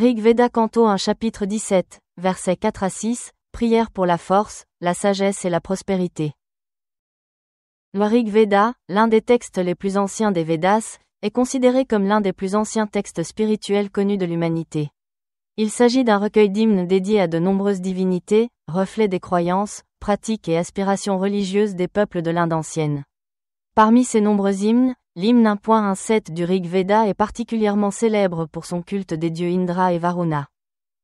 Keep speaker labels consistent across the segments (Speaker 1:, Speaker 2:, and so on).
Speaker 1: Rig Veda Canto 1 chapitre 17, versets 4 à 6, prière pour la force, la sagesse et la prospérité. Le Rig Veda, l'un des textes les plus anciens des Védas, est considéré comme l'un des plus anciens textes spirituels connus de l'humanité. Il s'agit d'un recueil d'hymnes dédié à de nombreuses divinités, reflet des croyances, pratiques et aspirations religieuses des peuples de l'Inde ancienne. Parmi ces nombreux hymnes, l'hymne 1.17 du Rig Veda est particulièrement célèbre pour son culte des dieux Indra et Varuna.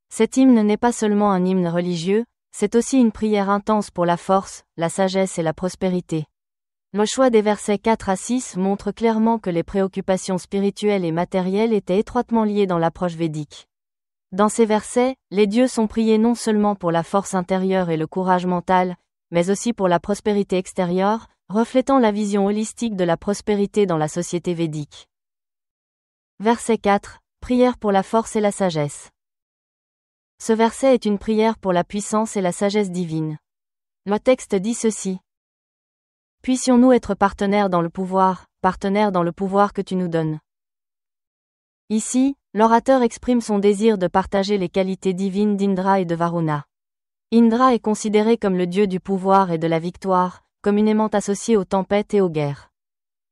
Speaker 1: Cet hymne n'est pas seulement un hymne religieux, c'est aussi une prière intense pour la force, la sagesse et la prospérité. Le choix des versets 4 à 6 montre clairement que les préoccupations spirituelles et matérielles étaient étroitement liées dans l'approche védique. Dans ces versets, les dieux sont priés non seulement pour la force intérieure et le courage mental, mais aussi pour la prospérité extérieure, reflétant la vision holistique de la prospérité dans la société védique. Verset 4. Prière pour la force et la sagesse. Ce verset est une prière pour la puissance et la sagesse divine. Le texte dit ceci. Puissions-nous être partenaires dans le pouvoir que tu nous donnes. Ici, l'orateur exprime son désir de partager les qualités divines d'Indra et de Varuna. Indra est considéré comme le dieu du pouvoir et de la victoire, communément associé aux tempêtes et aux guerres.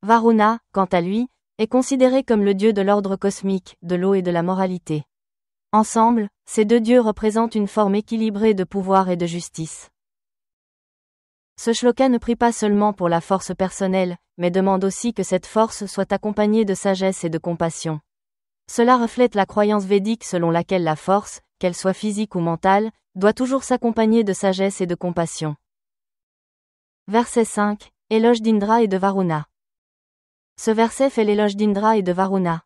Speaker 1: Varuna, quant à lui, est considéré comme le dieu de l'ordre cosmique, de l'eau et de la moralité. Ensemble, ces deux dieux représentent une forme équilibrée de pouvoir et de justice. Ce shloka ne prie pas seulement pour la force personnelle, mais demande aussi que cette force soit accompagnée de sagesse et de compassion. Cela reflète la croyance védique selon laquelle la force, qu'elle soit physique ou mentale, doit toujours s'accompagner de sagesse et de compassion. Verset 5. Éloge d'Indra et de Varuna. Ce verset fait l'éloge d'Indra et de Varuna.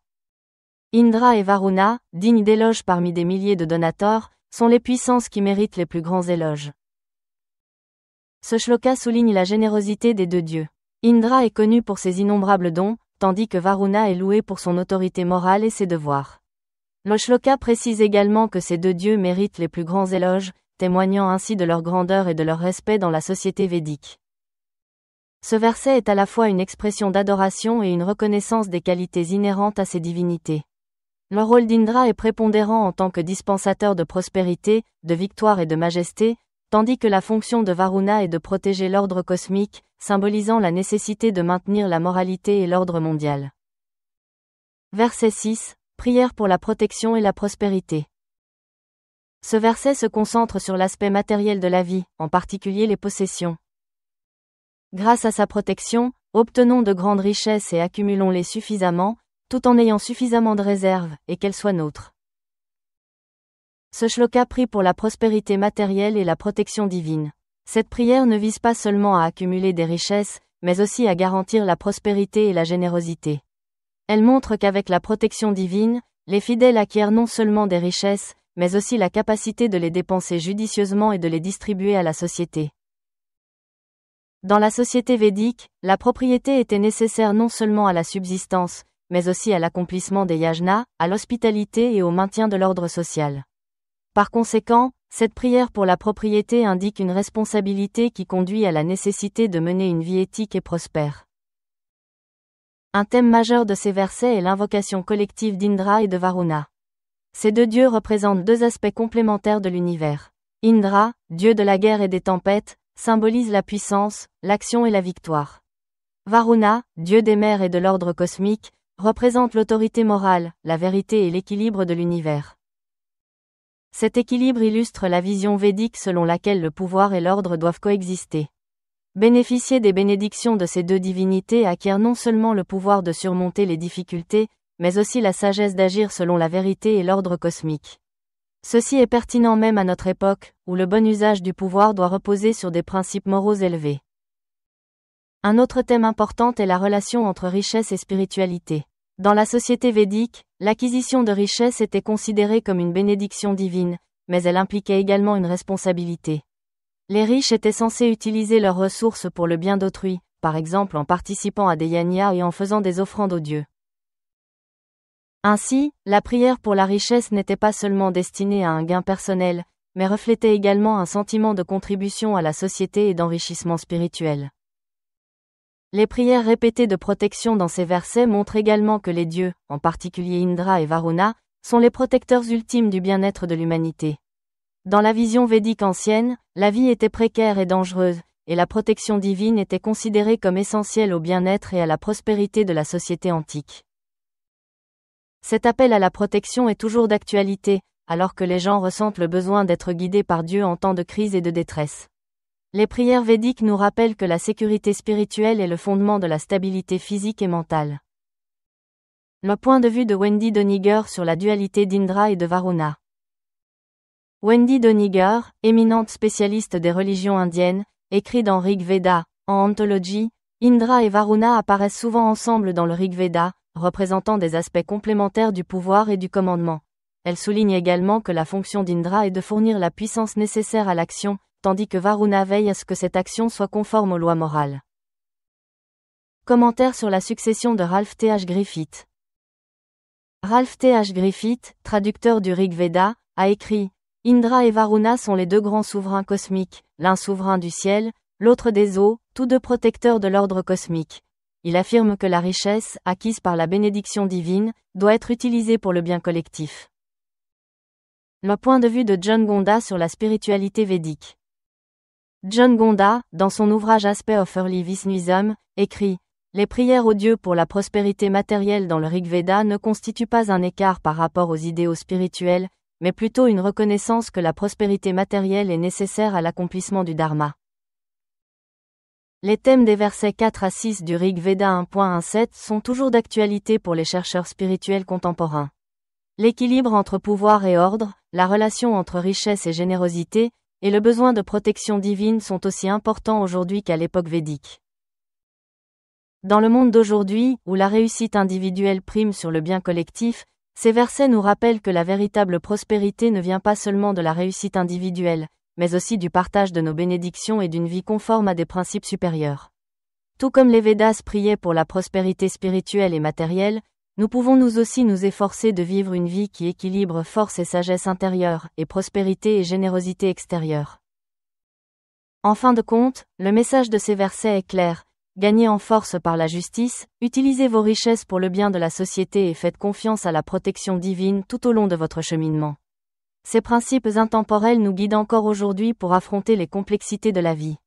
Speaker 1: Indra et Varuna, dignes d'éloges parmi des milliers de donateurs, sont les puissances qui méritent les plus grands éloges. Ce shloka souligne la générosité des deux dieux. Indra est connu pour ses innombrables dons, tandis que Varuna est loué pour son autorité morale et ses devoirs. Le shloka précise également que ces deux dieux méritent les plus grands éloges, témoignant ainsi de leur grandeur et de leur respect dans la société védique. Ce verset est à la fois une expression d'adoration et une reconnaissance des qualités inhérentes à ces divinités. Le rôle d'Indra est prépondérant en tant que dispensateur de prospérité, de victoire et de majesté, tandis que la fonction de Varuna est de protéger l'ordre cosmique, symbolisant la nécessité de maintenir la moralité et l'ordre mondial. Verset 6. Prière pour la protection et la prospérité. Ce verset se concentre sur l'aspect matériel de la vie, en particulier les possessions. Grâce à sa protection, obtenons de grandes richesses et accumulons-les suffisamment, tout en ayant suffisamment de réserves, et qu'elles soient nôtres. Ce shloka prie pour la prospérité matérielle et la protection divine. Cette prière ne vise pas seulement à accumuler des richesses, mais aussi à garantir la prospérité et la générosité. Elle montre qu'avec la protection divine, les fidèles acquièrent non seulement des richesses, mais aussi la capacité de les dépenser judicieusement et de les distribuer à la société. Dans la société védique, la propriété était nécessaire non seulement à la subsistance, mais aussi à l'accomplissement des yajnas, à l'hospitalité et au maintien de l'ordre social. Par conséquent, cette prière pour la propriété indique une responsabilité qui conduit à la nécessité de mener une vie éthique et prospère. Un thème majeur de ces versets est l'invocation collective d'Indra et de Varuna. Ces deux dieux représentent deux aspects complémentaires de l'univers. Indra, dieu de la guerre et des tempêtes, symbolise la puissance, l'action et la victoire. Varuna, dieu des mers et de l'ordre cosmique, représente l'autorité morale, la vérité et l'équilibre de l'univers. Cet équilibre illustre la vision védique selon laquelle le pouvoir et l'ordre doivent coexister. Bénéficier des bénédictions de ces deux divinités acquiert non seulement le pouvoir de surmonter les difficultés, mais aussi la sagesse d'agir selon la vérité et l'ordre cosmique. Ceci est pertinent même à notre époque, où le bon usage du pouvoir doit reposer sur des principes moraux élevés. Un autre thème important est la relation entre richesse et spiritualité. Dans la société védique, l'acquisition de richesses était considérée comme une bénédiction divine, mais elle impliquait également une responsabilité. Les riches étaient censés utiliser leurs ressources pour le bien d'autrui, par exemple en participant à des yajnas et en faisant des offrandes aux dieux. Ainsi, la prière pour la richesse n'était pas seulement destinée à un gain personnel, mais reflétait également un sentiment de contribution à la société et d'enrichissement spirituel. Les prières répétées de protection dans ces versets montrent également que les dieux, en particulier Indra et Varuna, sont les protecteurs ultimes du bien-être de l'humanité. Dans la vision védique ancienne, la vie était précaire et dangereuse, et la protection divine était considérée comme essentielle au bien-être et à la prospérité de la société antique. Cet appel à la protection est toujours d'actualité, alors que les gens ressentent le besoin d'être guidés par Dieu en temps de crise et de détresse. Les prières védiques nous rappellent que la sécurité spirituelle est le fondement de la stabilité physique et mentale. Le point de vue de Wendy Doniger sur la dualité d'Indra et de Varuna. Wendy Doniger, éminente spécialiste des religions indiennes, écrit dans Rig Veda, en Anthologie, Indra et Varuna apparaissent souvent ensemble dans le Rig Veda, représentant des aspects complémentaires du pouvoir et du commandement. Elle souligne également que la fonction d'Indra est de fournir la puissance nécessaire à l'action, tandis que Varuna veille à ce que cette action soit conforme aux lois morales. Commentaire sur la succession de Ralph T. H. Griffith. Ralph T. H. Griffith, traducteur du Rig Veda, a écrit « Indra et Varuna sont les deux grands souverains cosmiques, l'un souverain du ciel, l'autre des eaux, tous deux protecteurs de l'ordre cosmique. Il affirme que la richesse, acquise par la bénédiction divine, doit être utilisée pour le bien collectif. » Le point de vue de John Gonda sur la spiritualité védique. John Gonda, dans son ouvrage Aspects of Early Vishnuism, écrit « Les prières aux dieux pour la prospérité matérielle dans le Rig Veda ne constituent pas un écart par rapport aux idéaux spirituels, mais plutôt une reconnaissance que la prospérité matérielle est nécessaire à l'accomplissement du Dharma. » Les thèmes des versets 4 à 6 du Rig Veda 1.17 sont toujours d'actualité pour les chercheurs spirituels contemporains. L'équilibre entre pouvoir et ordre, la relation entre richesse et générosité, et le besoin de protection divine sont aussi importants aujourd'hui qu'à l'époque védique. Dans le monde d'aujourd'hui, où la réussite individuelle prime sur le bien collectif, ces versets nous rappellent que la véritable prospérité ne vient pas seulement de la réussite individuelle, mais aussi du partage de nos bénédictions et d'une vie conforme à des principes supérieurs. Tout comme les Védas priaient pour la prospérité spirituelle et matérielle, nous pouvons nous aussi nous efforcer de vivre une vie qui équilibre force et sagesse intérieure, et prospérité et générosité extérieure. En fin de compte, le message de ces versets est clair. Gagnez en force par la justice, utilisez vos richesses pour le bien de la société et faites confiance à la protection divine tout au long de votre cheminement. Ces principes intemporels nous guident encore aujourd'hui pour affronter les complexités de la vie.